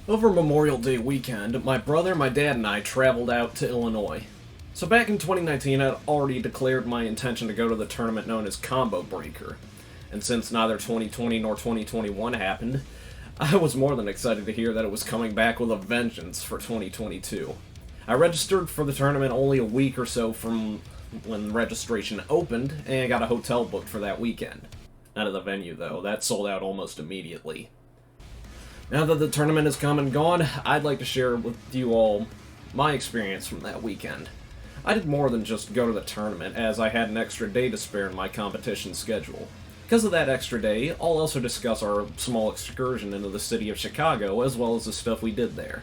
Over Memorial Day weekend, my brother, my dad, and I traveled out to Illinois. So back in 2019, I'd already declared my intention to go to the tournament known as Combo Breaker. And since neither 2020 nor 2021 happened, I was more than excited to hear that it was coming back with a vengeance for 2022. I registered for the tournament only a week or so from when registration opened, and got a hotel booked for that weekend. Not at the venue, though. That sold out almost immediately. Now that the tournament has come and gone, I'd like to share with you all my experience from that weekend. I did more than just go to the tournament, as I had an extra day to spare in my competition schedule. Because of that extra day, I'll also discuss our small excursion into the city of Chicago, as well as the stuff we did there.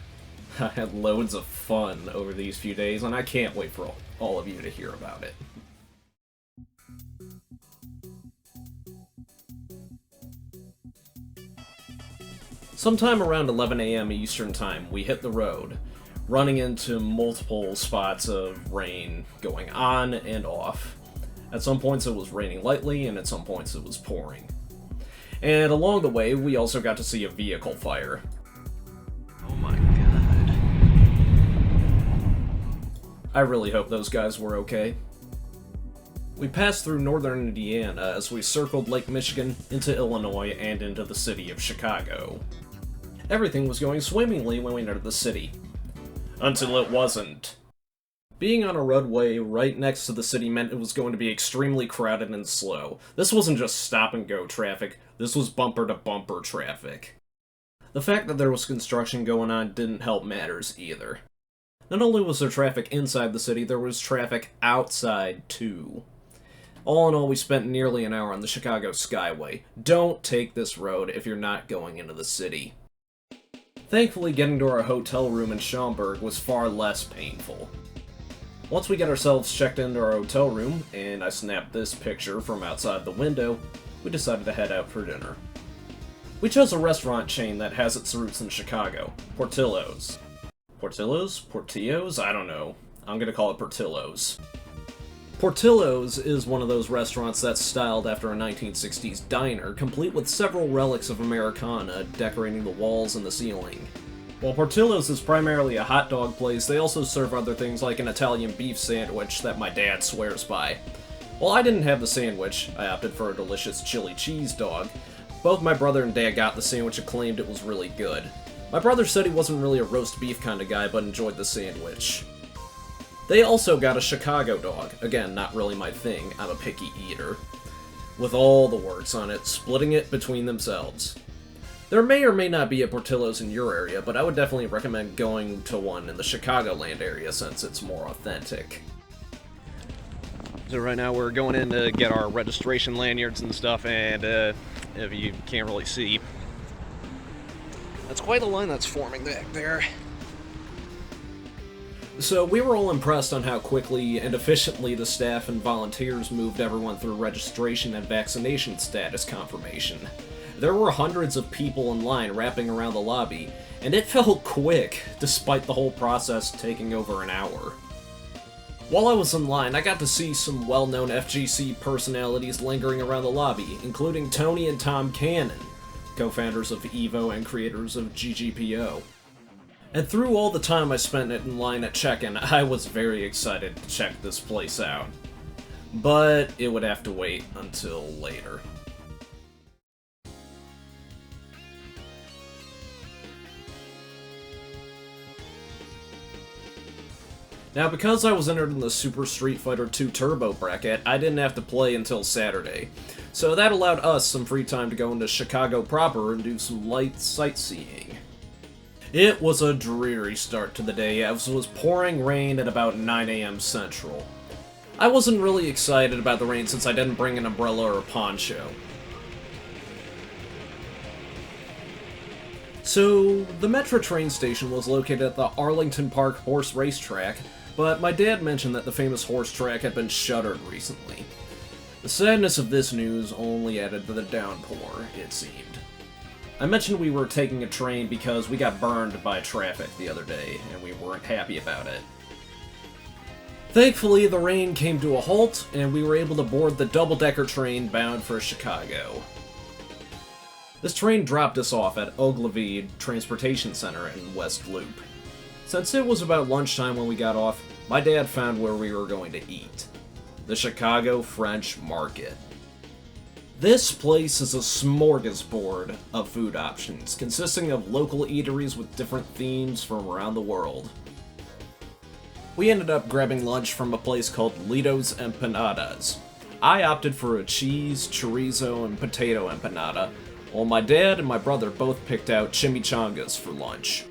I had loads of fun over these few days, and I can't wait for all of you to hear about it. Sometime around 11 a.m. Eastern Time, we hit the road, running into multiple spots of rain going on and off. At some points it was raining lightly, and at some points it was pouring. And along the way, we also got to see a vehicle fire. Oh my god. I really hope those guys were okay. We passed through northern Indiana as we circled Lake Michigan into Illinois and into the city of Chicago. Everything was going swimmingly when we entered the city. Until it wasn't. Being on a roadway right next to the city meant it was going to be extremely crowded and slow. This wasn't just stop-and-go traffic, this was bumper-to-bumper traffic. The fact that there was construction going on didn't help matters either. Not only was there traffic inside the city, there was traffic outside too. All in all, we spent nearly an hour on the Chicago Skyway. Don't take this road if you're not going into the city. Thankfully, getting to our hotel room in Schaumburg was far less painful. Once we got ourselves checked into our hotel room, and I snapped this picture from outside the window, we decided to head out for dinner. We chose a restaurant chain that has its roots in Chicago, Portillo's. Portillo's? Portillo's? I don't know. I'm gonna call it Portillo's. Portillo's is one of those restaurants that's styled after a 1960s diner, complete with several relics of Americana decorating the walls and the ceiling. While Portillo's is primarily a hot dog place, they also serve other things like an Italian beef sandwich that my dad swears by. While I didn't have the sandwich, I opted for a delicious chili cheese dog. Both my brother and dad got the sandwich and claimed it was really good. My brother said he wasn't really a roast beef kind of guy, but enjoyed the sandwich. They also got a Chicago dog. Again, not really my thing, I'm a picky eater. With all the works on it, splitting it between themselves. There may or may not be a Portillo's in your area, but I would definitely recommend going to one in the Chicagoland area since it's more authentic. So right now we're going in to get our registration lanyards and stuff, and if you can't really see, that's quite a line that's forming back there. So we were all impressed on how quickly and efficiently the staff and volunteers moved everyone through registration and vaccination status confirmation. There were hundreds of people in line wrapping around the lobby, and it felt quick, despite the whole process taking over an hour. While I was in line, I got to see some well-known FGC personalities lingering around the lobby, including Tony and Tom Cannon, co-founders of EVO and creators of GGPO. And through all the time I spent in line at check-in, I was very excited to check this place out. But it would have to wait until later. Now, because I was entered in the Super Street Fighter 2 Turbo bracket, I didn't have to play until Saturday. So that allowed us some free time to go into Chicago proper and do some light sightseeing. It was a dreary start to the day, as it was pouring rain at about 9 a.m. Central. I wasn't really excited about the rain since I didn't bring an umbrella or a poncho. So, the Metro train station was located at the Arlington Park Horse Racetrack, but my dad mentioned that the famous horse track had been shuttered recently. The sadness of this news only added to the downpour, it seemed. I mentioned we were taking a train because we got burned by traffic the other day, and we weren't happy about it. Thankfully, the rain came to a halt, and we were able to board the double-decker train bound for Chicago. This train dropped us off at Ogilvy Transportation Center in West Loop. Since it was about lunchtime when we got off, my dad found where we were going to eat. The Chicago French Market. This place is a smorgasbord of food options, consisting of local eateries with different themes from around the world. We ended up grabbing lunch from a place called Lito's Empanadas. I opted for a cheese, chorizo, and potato empanada, while my dad and my brother both picked out chimichangas for lunch.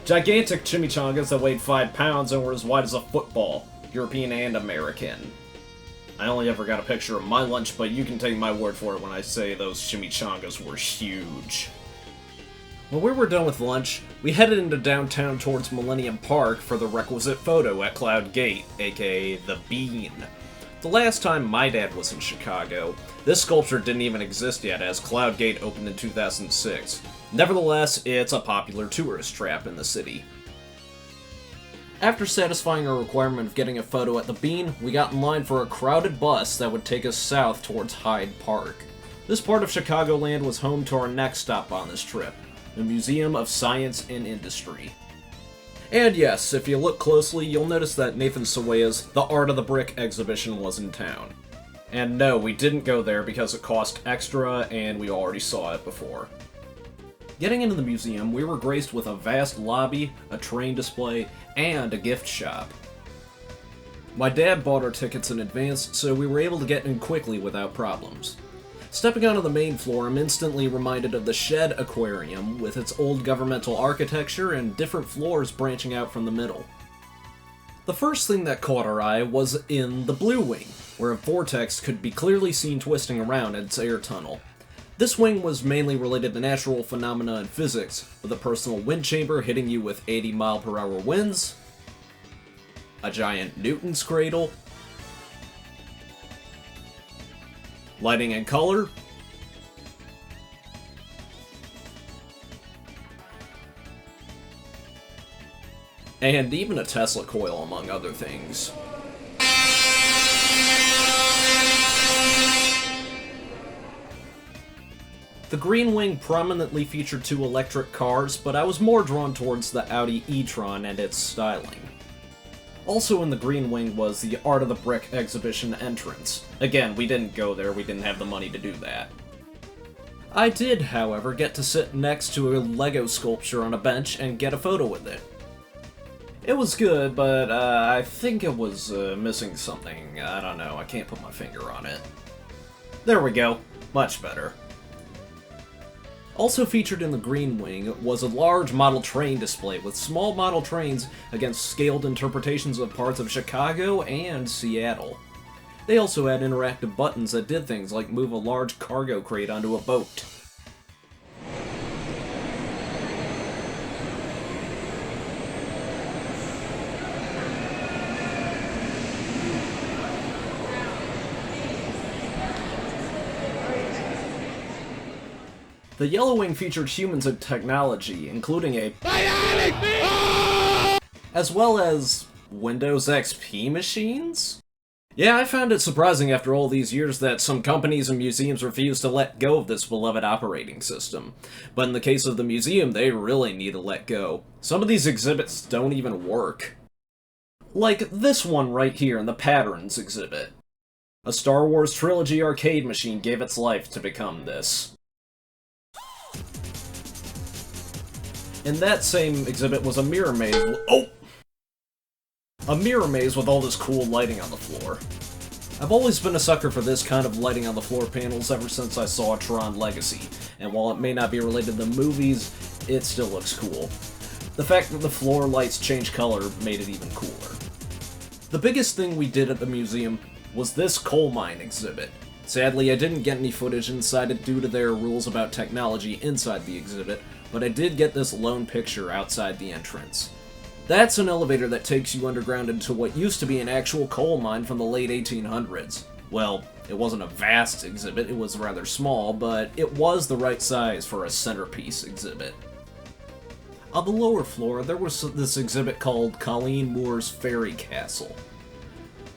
Gigantic chimichangas that weighed 5 pounds and were as wide as a football, European and American. I only ever got a picture of my lunch, but you can take my word for it when I say those chimichangas were huge. When we were done with lunch, we headed into downtown towards Millennium Park for the requisite photo at Cloud Gate, aka the Bean. The last time my dad was in Chicago, this sculpture didn't even exist yet as Cloud Gate opened in 2006. Nevertheless, it's a popular tourist trap in the city. After satisfying our requirement of getting a photo at the Bean, we got in line for a crowded bus that would take us south towards Hyde Park. This part of Chicagoland was home to our next stop on this trip, the Museum of Science and Industry. And yes, if you look closely, you'll notice that Nathan Sawaya's The Art of the Brick exhibition was in town. And no, we didn't go there because it cost extra and we already saw it before. Getting into the museum, we were graced with a vast lobby, a train display, and a gift shop. My dad bought our tickets in advance, so we were able to get in quickly without problems. Stepping onto the main floor, I'm instantly reminded of the Shed Aquarium, with its old governmental architecture and different floors branching out from the middle. The first thing that caught our eye was in the Blue Wing, where a vortex could be clearly seen twisting around its air tunnel. This wing was mainly related to natural phenomena and physics, with a personal wind chamber hitting you with 80-mile-per-hour winds, a giant Newton's cradle, lighting and color, and even a Tesla coil, among other things. The Green Wing prominently featured 2 electric cars, but I was more drawn towards the Audi e-tron and its styling. Also in the Green Wing was the Art of the Brick exhibition entrance. Again, we didn't go there, we didn't have the money to do that. I did, however, get to sit next to a Lego sculpture on a bench and get a photo with it. It was good, but I think it was missing something. I don't know, I can't put my finger on it. There we go, much better. Also featured in the Green Wing was a large model train display with small model trains against scaled interpretations of parts of Chicago and Seattle. They also had interactive buttons that did things like move a large cargo crate onto a boat. The Yellow Wing featured humans and technology, including a as well as Windows XP machines? Yeah, I found it surprising after all these years that some companies and museums refuse to let go of this beloved operating system. But in the case of the museum, they really need to let go. Some of these exhibits don't even work. Like this one right here in the Patterns exhibit. A Star Wars Trilogy arcade machine gave its life to become this. In that same exhibit was a mirror maze a mirror maze with all this cool lighting on the floor. I've always been a sucker for this kind of lighting on the floor panels ever since I saw Tron Legacy, and while it may not be related to movies, it still looks cool. The fact that the floor lights change color made it even cooler. The biggest thing we did at the museum was this coal mine exhibit. Sadly, I didn't get any footage inside it due to their rules about technology inside the exhibit, but I did get this lone picture outside the entrance. That's an elevator that takes you underground into what used to be an actual coal mine from the late 1800s. Well, it wasn't a vast exhibit, it was rather small, but it was the right size for a centerpiece exhibit. On the lower floor, there was this exhibit called Colleen Moore's Fairy Castle.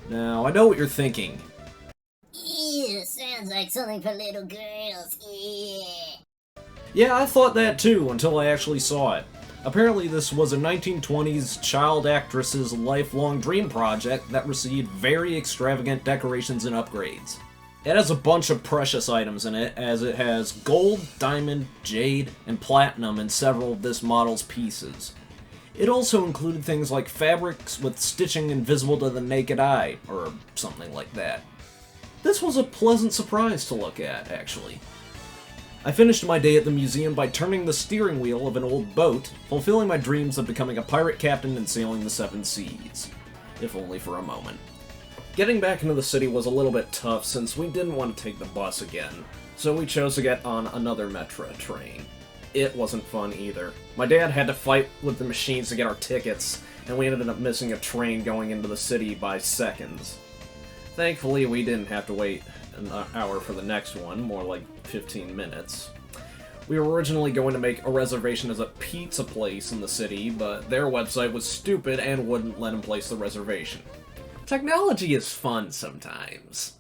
Now, I know what you're thinking. Ew, sounds like something for little girls, yeah. Yeah, I thought that too, until I actually saw it. Apparently this was a 1920s child actress's lifelong dream project that received very extravagant decorations and upgrades. It has a bunch of precious items in it, as it has gold, diamond, jade, and platinum in several of this model's pieces. It also included things like fabrics with stitching invisible to the naked eye, or something like that. This was a pleasant surprise to look at, actually. I finished my day at the museum by turning the steering wheel of an old boat, fulfilling my dreams of becoming a pirate captain and sailing the seven seas. If only for a moment. Getting back into the city was a little bit tough since we didn't want to take the bus again, so we chose to get on another metro train. It wasn't fun either. My dad had to fight with the machines to get our tickets, and we ended up missing a train going into the city by seconds. Thankfully, we didn't have to wait an hour for the next one, more like 15 minutes. We were originally going to make a reservation as a pizza place in the city, but their website was stupid and wouldn't let him place the reservation. Technology is fun sometimes.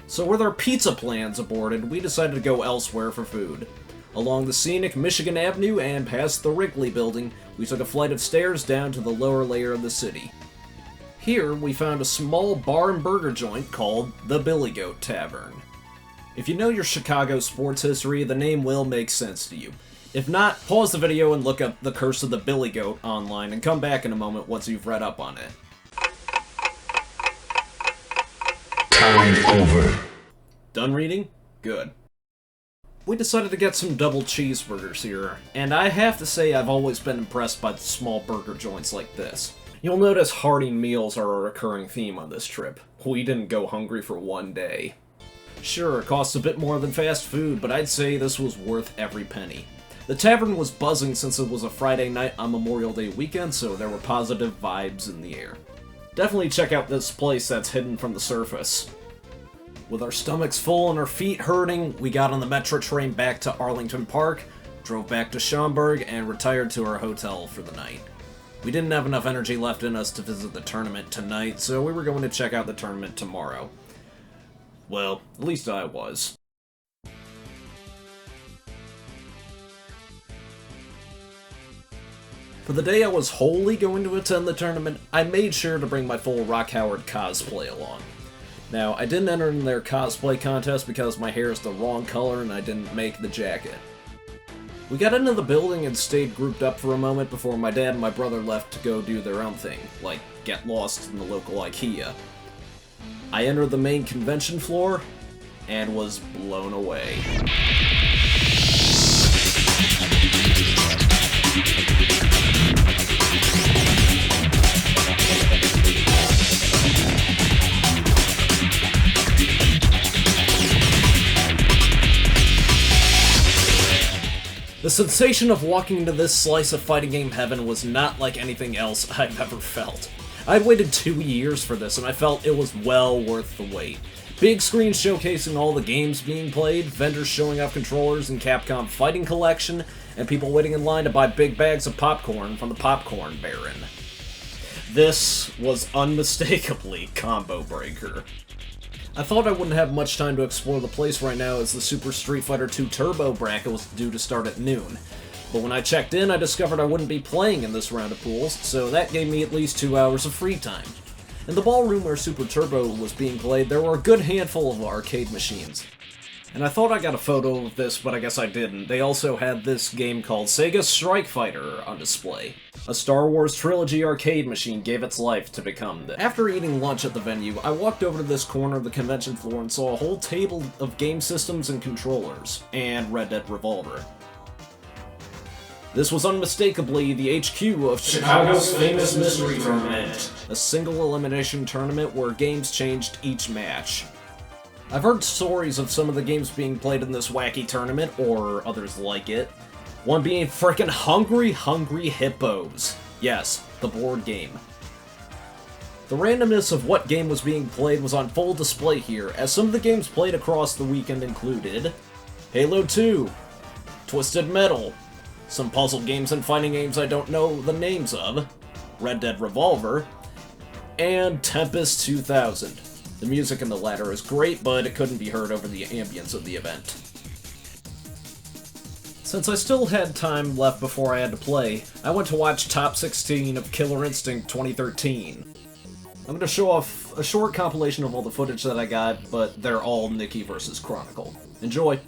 So with our pizza plans aborted, we decided to go elsewhere for food. Along the scenic Michigan Avenue and past the Wrigley building, we took a flight of stairs down to the lower layer of the city. Here, we found a small bar and burger joint called the Billy Goat Tavern. If you know your Chicago sports history, the name will make sense to you. If not, pause the video and look up The Curse of the Billy Goat online and come back in a moment once you've read up on it. Time over. Done reading? Good. We decided to get some double cheeseburgers here, and I have to say I've always been impressed by the small burger joints like this. You'll notice hearty meals are a recurring theme on this trip. We didn't go hungry for one day. Sure, it costs a bit more than fast food, but I'd say this was worth every penny. The tavern was buzzing since it was a Friday night on Memorial Day weekend, so there were positive vibes in the air. Definitely check out this place that's hidden from the surface. With our stomachs full and our feet hurting, we got on the metro train back to Arlington Park, drove back to Schaumburg, and retired to our hotel for the night. We didn't have enough energy left in us to visit the tournament tonight, so we were going to check out the tournament tomorrow. Well, at least I was. For the day I was wholly going to attend the tournament, I made sure to bring my full Rock Howard cosplay along. Now, I didn't enter in their cosplay contest because my hair is the wrong color and I didn't make the jacket. We got into the building and stayed grouped up for a moment before my dad and my brother left to go do their own thing, like get lost in the local IKEA. I entered the main convention floor and was blown away. The sensation of walking into this slice of fighting game heaven was not like anything else I've ever felt. I'd waited 2 years for this, and I felt it was well worth the wait. Big screens showcasing all the games being played, vendors showing off controllers and Capcom Fighting Collection, and people waiting in line to buy big bags of popcorn from the Popcorn Baron. This was unmistakably Combo Breaker. I thought I wouldn't have much time to explore the place right now as the Super Street Fighter 2 Turbo bracket was due to start at noon. But when I checked in, I discovered I wouldn't be playing in this round of pools, so that gave me at least 2 hours of free time. In the ballroom where Super Turbo was being played, there were a good handful of arcade machines. And I thought I got a photo of this, but I guess I didn't. They also had this game called Sega Strike Fighter on display. A Star Wars Trilogy arcade machine gave its life to become this. After eating lunch at the venue, I walked over to this corner of the convention floor and saw a whole table of game systems and controllers, and Red Dead Revolver. This was unmistakably the HQ of Chicago's famous Mystery Tournament, a single elimination tournament where games changed each match. I've heard stories of some of the games being played in this wacky tournament, or others like it. One being frickin' Hungry Hungry Hippos. Yes, the board game. The randomness of what game was being played was on full display here, as some of the games played across the weekend included Halo 2, Twisted Metal, some puzzle games and fighting games I don't know the names of, Red Dead Revolver, and Tempest 2000. The music in the latter is great, but it couldn't be heard over the ambience of the event. Since I still had time left before I had to play, I went to watch Top 16 of Killer Instinct 2013. I'm going to show off a short compilation of all the footage that I got, but they're all Nikki vs. Chronicle. Enjoy!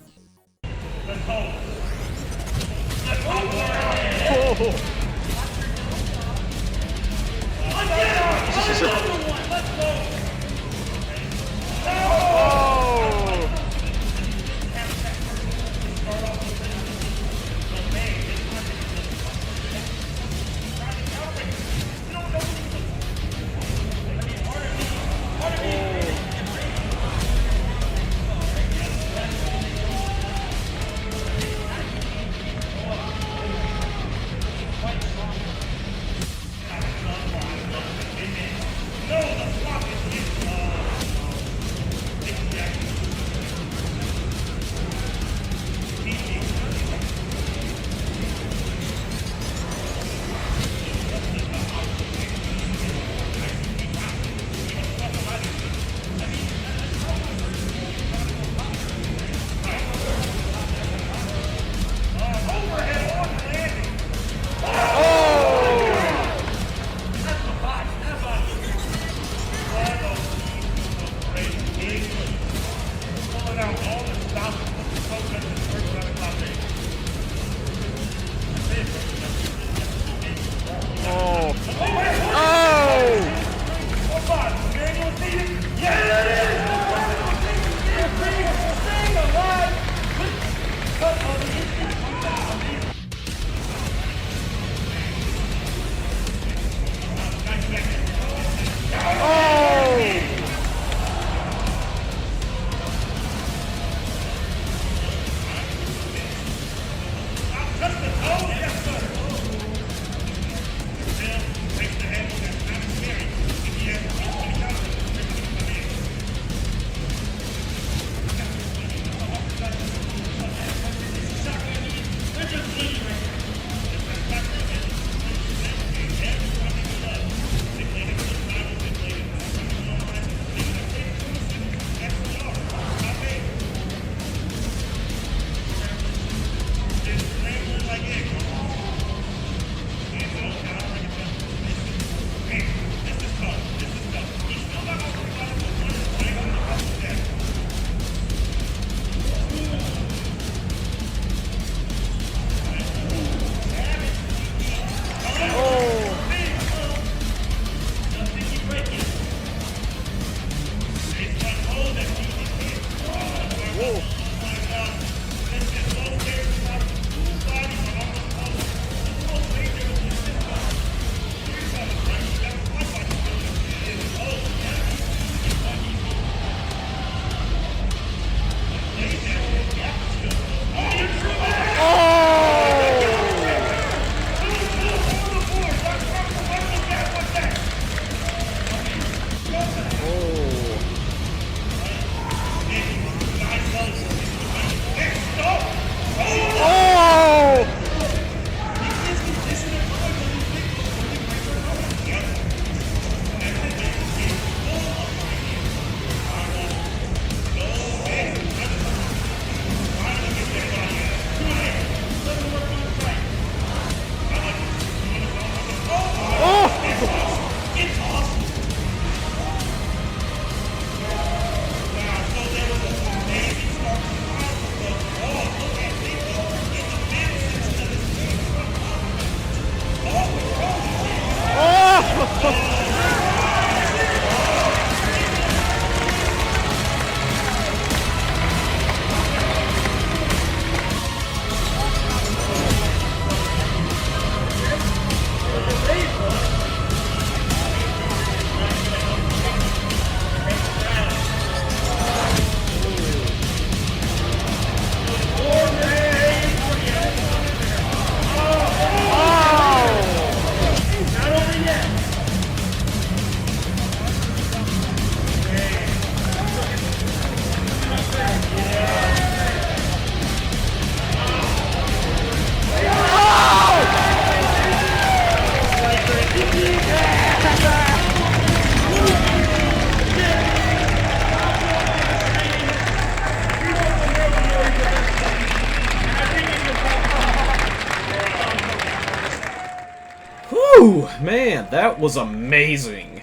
Man, that was amazing!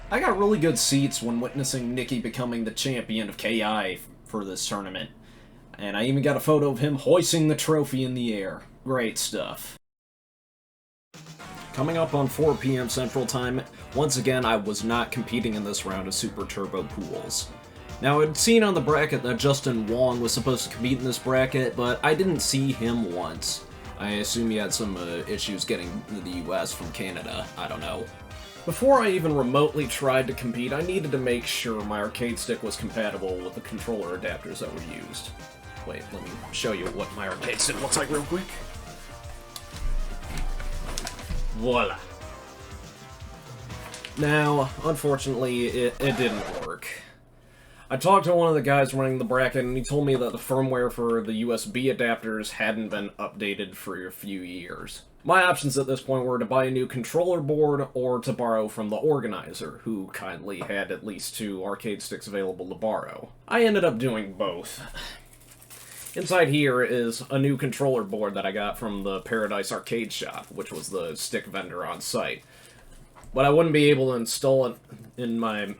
I got really good seats when witnessing Nikki becoming the champion of KI for this tournament. And I even got a photo of him hoisting the trophy in the air. Great stuff. Coming up on 4 p.m. Central Time, once again I was not competing in this round of Super Turbo pools. Now, I'd seen on the bracket that Justin Wong was supposed to compete in this bracket, but I didn't see him once. I assume he had some issues getting to the US from Canada. I don't know. Before I even remotely tried to compete, I needed to make sure my arcade stick was compatible with the controller adapters that were used. Wait, let me show you what my arcade stick looks like real quick. Voila. Now, unfortunately, it didn't work. I talked to one of the guys running the bracket, and he told me that the firmware for the USB adapters hadn't been updated for a few years. My options at this point were to buy a new controller board, or to borrow from the organizer, who kindly had at least 2 arcade sticks available to borrow. I ended up doing both. Inside here is a new controller board that I got from the Paradise Arcade Shop, which was the stick vendor on site. But I wouldn't be able to install it in my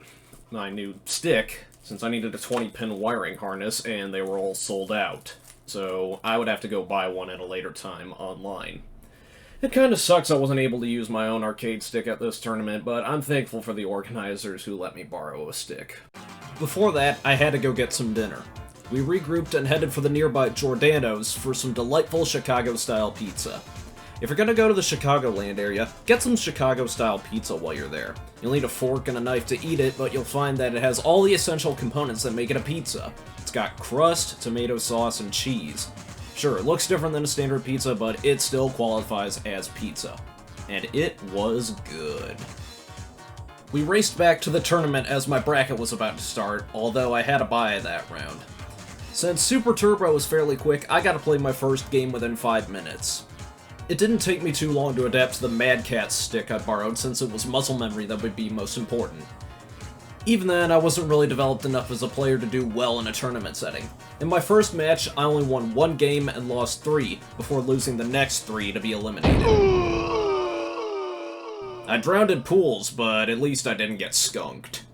new stick, since I needed a 20-pin wiring harness, and they were all sold out. So I would have to go buy one at a later time online. It kinda sucks I wasn't able to use my own arcade stick at this tournament, but I'm thankful for the organizers who let me borrow a stick. Before that, I had to go get some dinner. We regrouped and headed for the nearby Giordano's for some delightful Chicago-style pizza. If you're gonna go to the Chicagoland area, get some Chicago-style pizza while you're there. You'll need a fork and a knife to eat it, but you'll find that it has all the essential components that make it a pizza. It's got crust, tomato sauce, and cheese. Sure, it looks different than a standard pizza, but it still qualifies as pizza. And it was good. We raced back to the tournament as my bracket was about to start, although I had a bye that round. Since Super Turbo was fairly quick, I got to play my first game within 5 minutes. It didn't take me too long to adapt to the Mad Catz stick I borrowed, since it was muscle memory that would be most important. Even then, I wasn't really developed enough as a player to do well in a tournament setting. In my first match, I only won 1 game and lost 3, before losing the next 3 to be eliminated. I drowned in pools, but at least I didn't get skunked.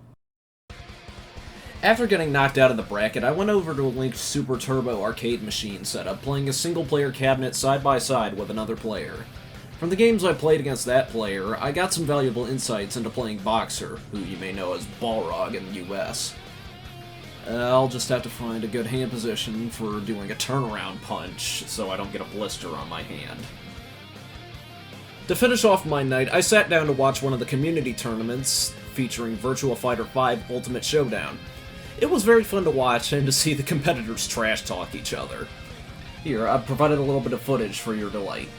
After getting knocked out of the bracket, I went over to a linked Super Turbo arcade machine setup, playing a single-player cabinet side-by-side with another player. From the games I played against that player, I got some valuable insights into playing Boxer, who you may know as Balrog in the US. I'll just have to find a good hand position for doing a turnaround punch, so I don't get a blister on my hand. To finish off my night, I sat down to watch one of the community tournaments featuring Virtua Fighter 5 Ultimate Showdown. It was very fun to watch and to see the competitors trash talk each other. Here, I've provided a little bit of footage for your delight.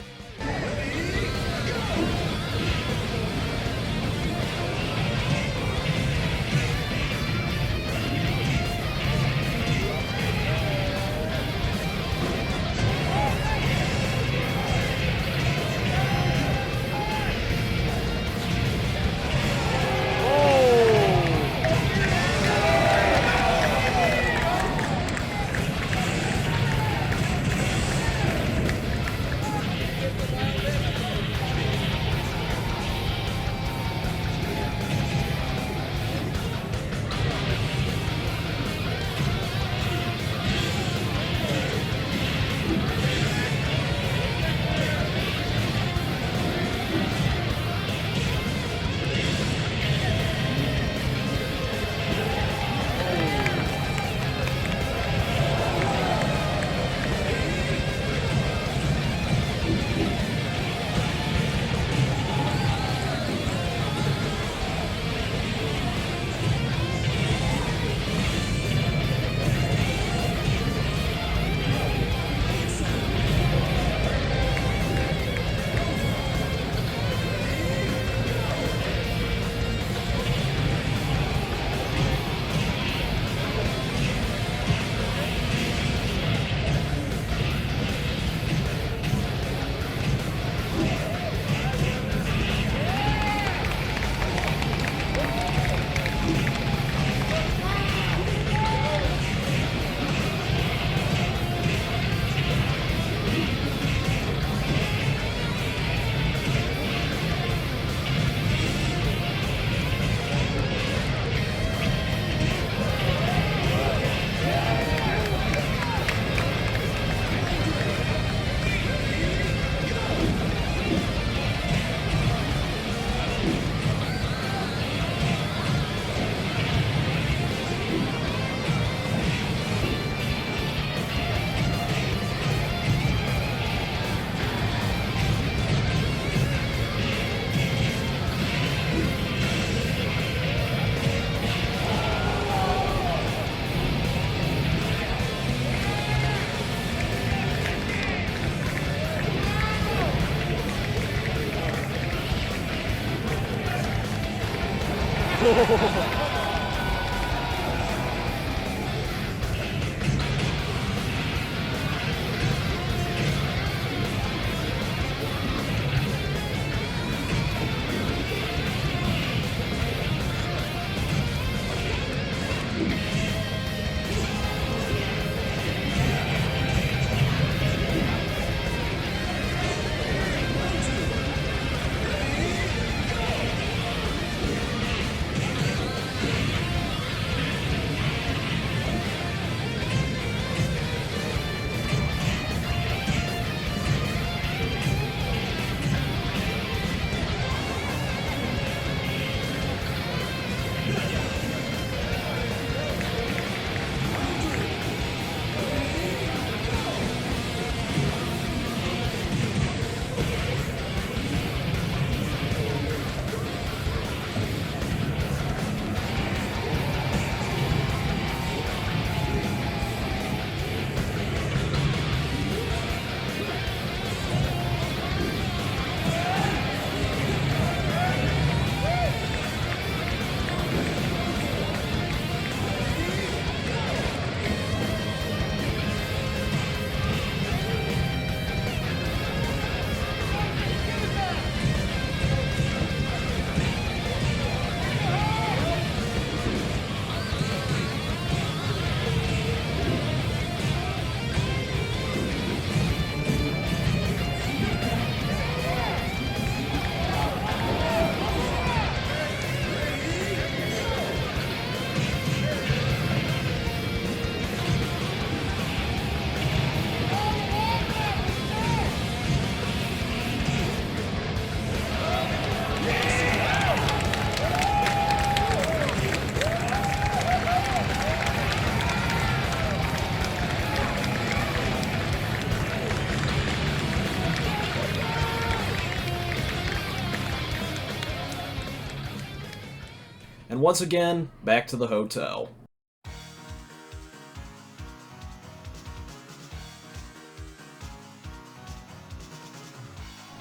And once again, back to the hotel.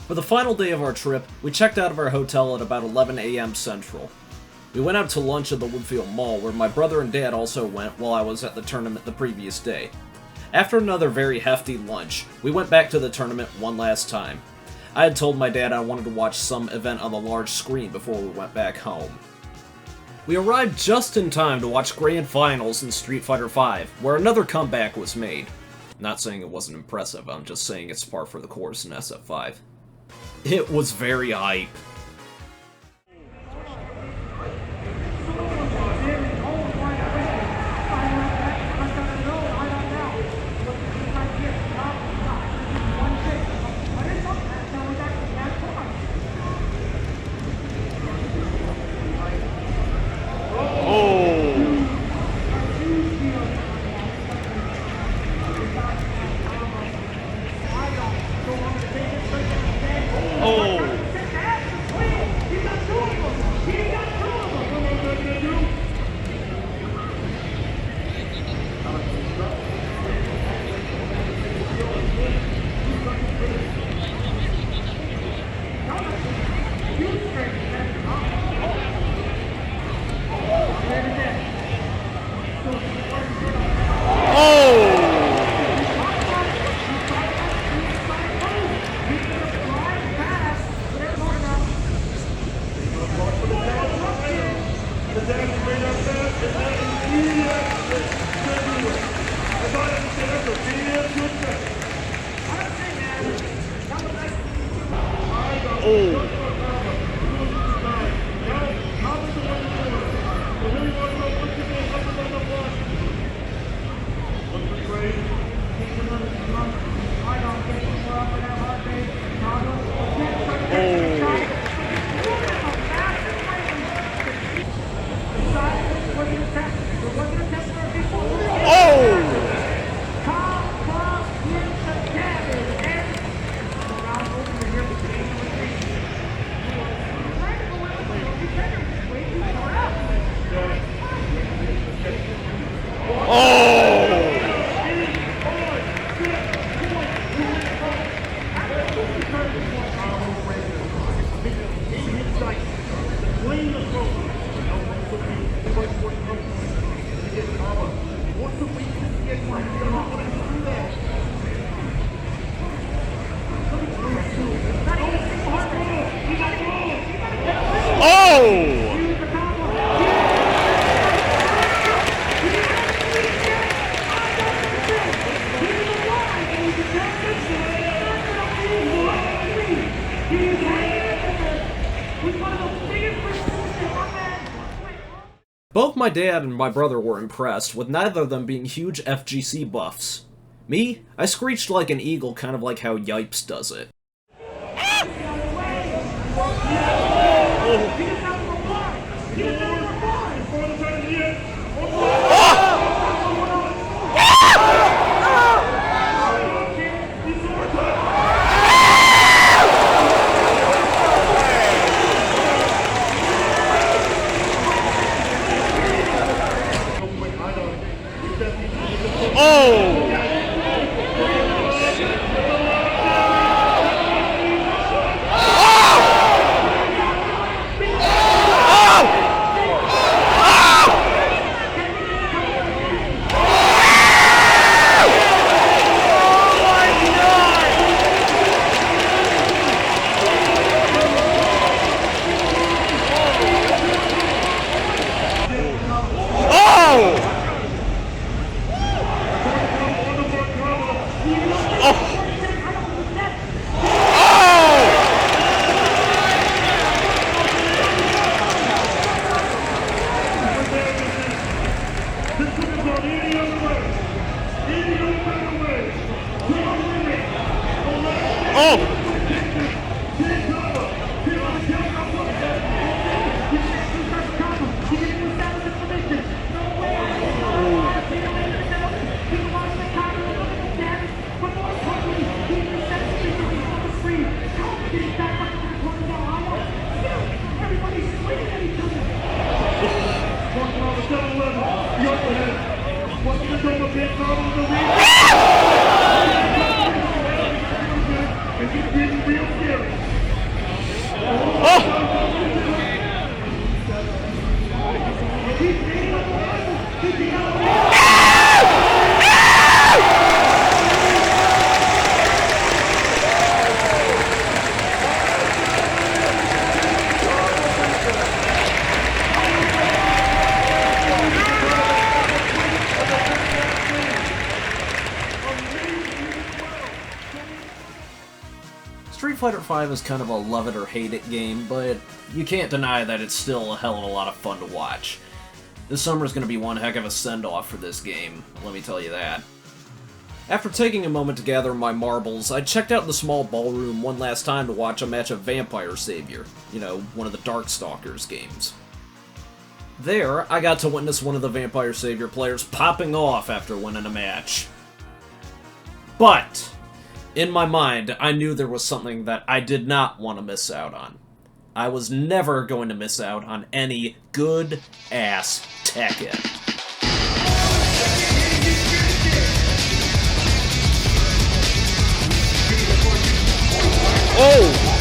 For the final day of our trip, we checked out of our hotel at about 11 a.m. Central. We went out to lunch at the Woodfield Mall, where my brother and dad also went while I was at the tournament the previous day. After another very hefty lunch, we went back to the tournament one last time. I had told my dad I wanted to watch some event on the large screen before we went back home. We arrived just in time to watch Grand Finals in Street Fighter V, where another comeback was made. Not saying it wasn't impressive, I'm just saying it's par for the course in SF5. It was very hype. Both my dad and my brother were impressed, with neither of them being huge FGC buffs. Me, I screeched like an eagle, kind of like how Yipes does it. Street Fighter V is kind of a love it or hate it game, but you can't deny that it's still a hell of a lot of fun to watch. This summer's gonna be one heck of a send-off for this game, let me tell you that. After taking a moment to gather my marbles, I checked out the small ballroom one last time to watch a match of Vampire Savior, you know, one of the Darkstalkers games. There, I got to witness one of the Vampire Savior players popping off after winning a match. But in my mind, I knew there was something that I did not want to miss out on. I was never going to miss out on any good-ass Tekken. Oh!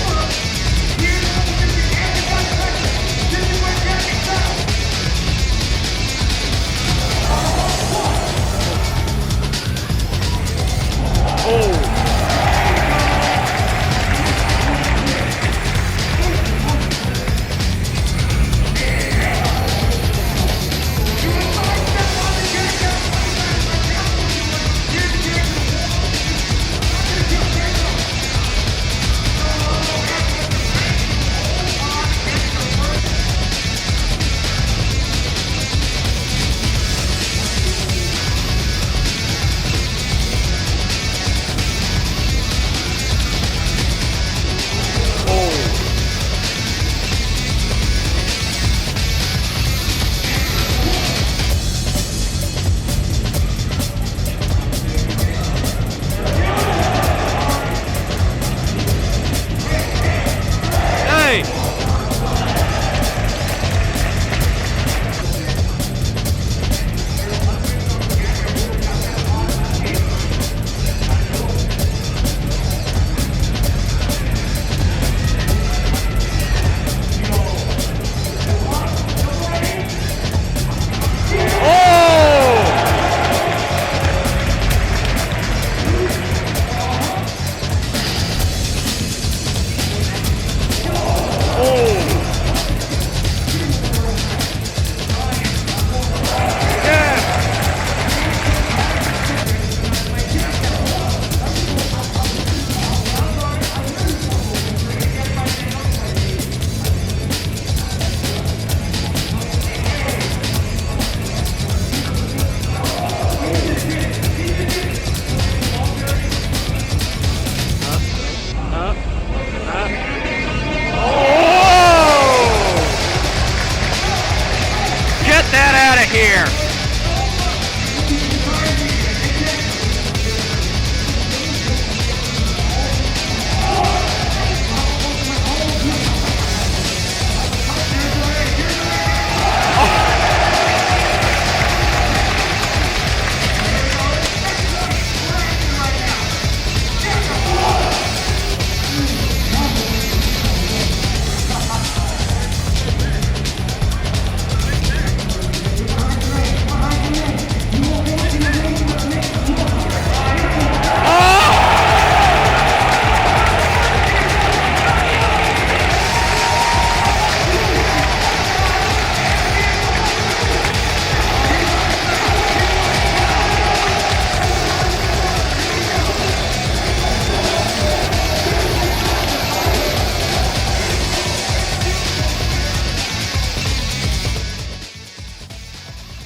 of here!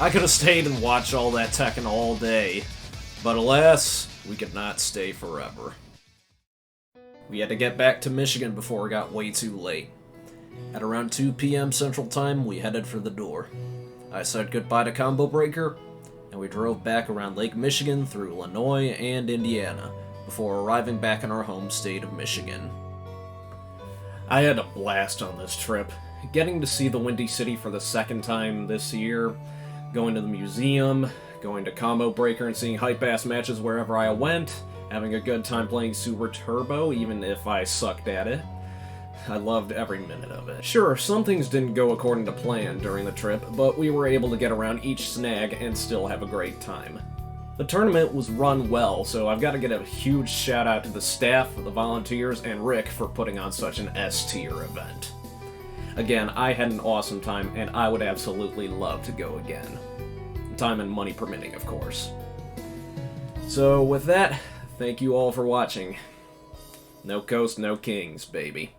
I could have stayed and watched all that Tekken all day, but alas, we could not stay forever. We had to get back to Michigan before it got way too late. At around 2 p.m. Central Time, we headed for the door. I said goodbye to Combo Breaker, and we drove back around Lake Michigan through Illinois and Indiana, before arriving back in our home state of Michigan. I had a blast on this trip, getting to see the Windy City for the second time this year, going to the museum, going to Combo Breaker and seeing hype-ass matches wherever I went, having a good time playing Super Turbo even if I sucked at it. I loved every minute of it. Sure, some things didn't go according to plan during the trip, but we were able to get around each snag and still have a great time. The tournament was run well, so I've got to get a huge shout out to the staff, the volunteers, and Rick for putting on such an S-tier event. Again, I had an awesome time, and I would absolutely love to go again. Time and money permitting, of course. So with that, thank you all for watching. No coast, no kings, baby.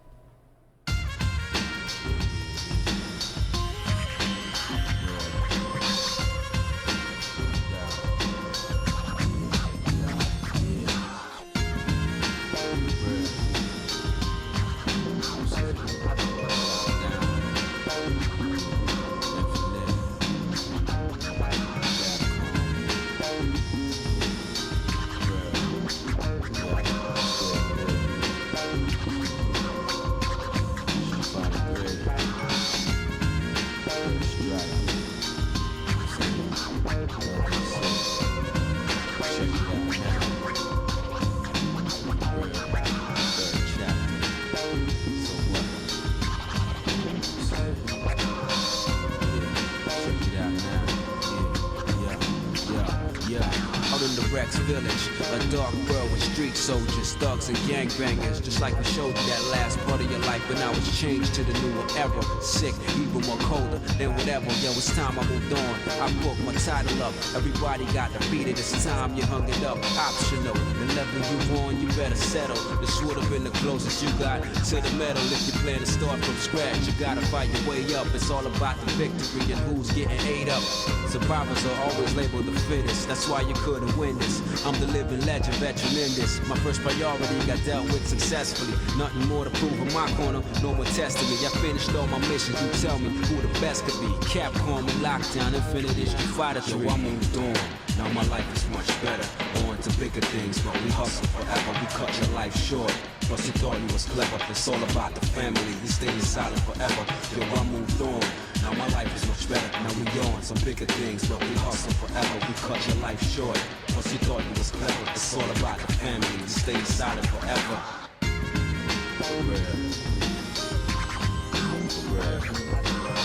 Village, a dark world with street soldiers, thugs and gangbangers. Just like we showed you that last part of your life, but now it's changed to the newer era. Sick, even more colder than whatever. Yo, it's time I moved on. I broke my title up. Everybody got to beat it. It's time you hung it up. Optional. The level you on, you better settle. This would have been the closest you got to the medal. If you plan to start from scratch, you gotta fight your way up. It's all about the victory and who's getting ate up. Survivors are always labeled the fittest. That's why you couldn't win this. I'm the living legend, veteran in this. My first priority got dealt with successfully. Nothing more to prove in my corner, no more testing me. I finished all my missions, you tell me who the best could be. Capcom and Lockdown, Infinity Street Fighter 3. Yo, I moved on, now my life is much better. On to bigger things, but we hustle forever. We cut your life short, plus you thought you was clever. It's all about the family, we stay silent forever. Yo, I moved on, now my life is much better. Now we on some bigger things, but we hustle forever. We cut your life short, plus you thought you was clever. It's all about the family, we stay silent forever. For real.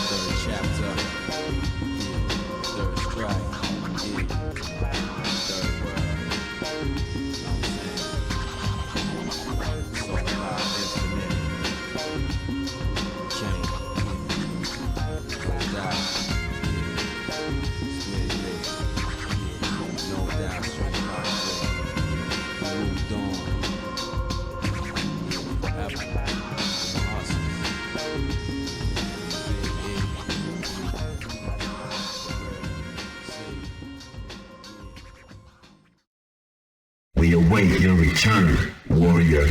Third chapter, third strike, third world. You know what I'm saying? It's all about infinite. Change. No doubt. Split. No doubt. Straight out. Moved on. We await your return, warrior.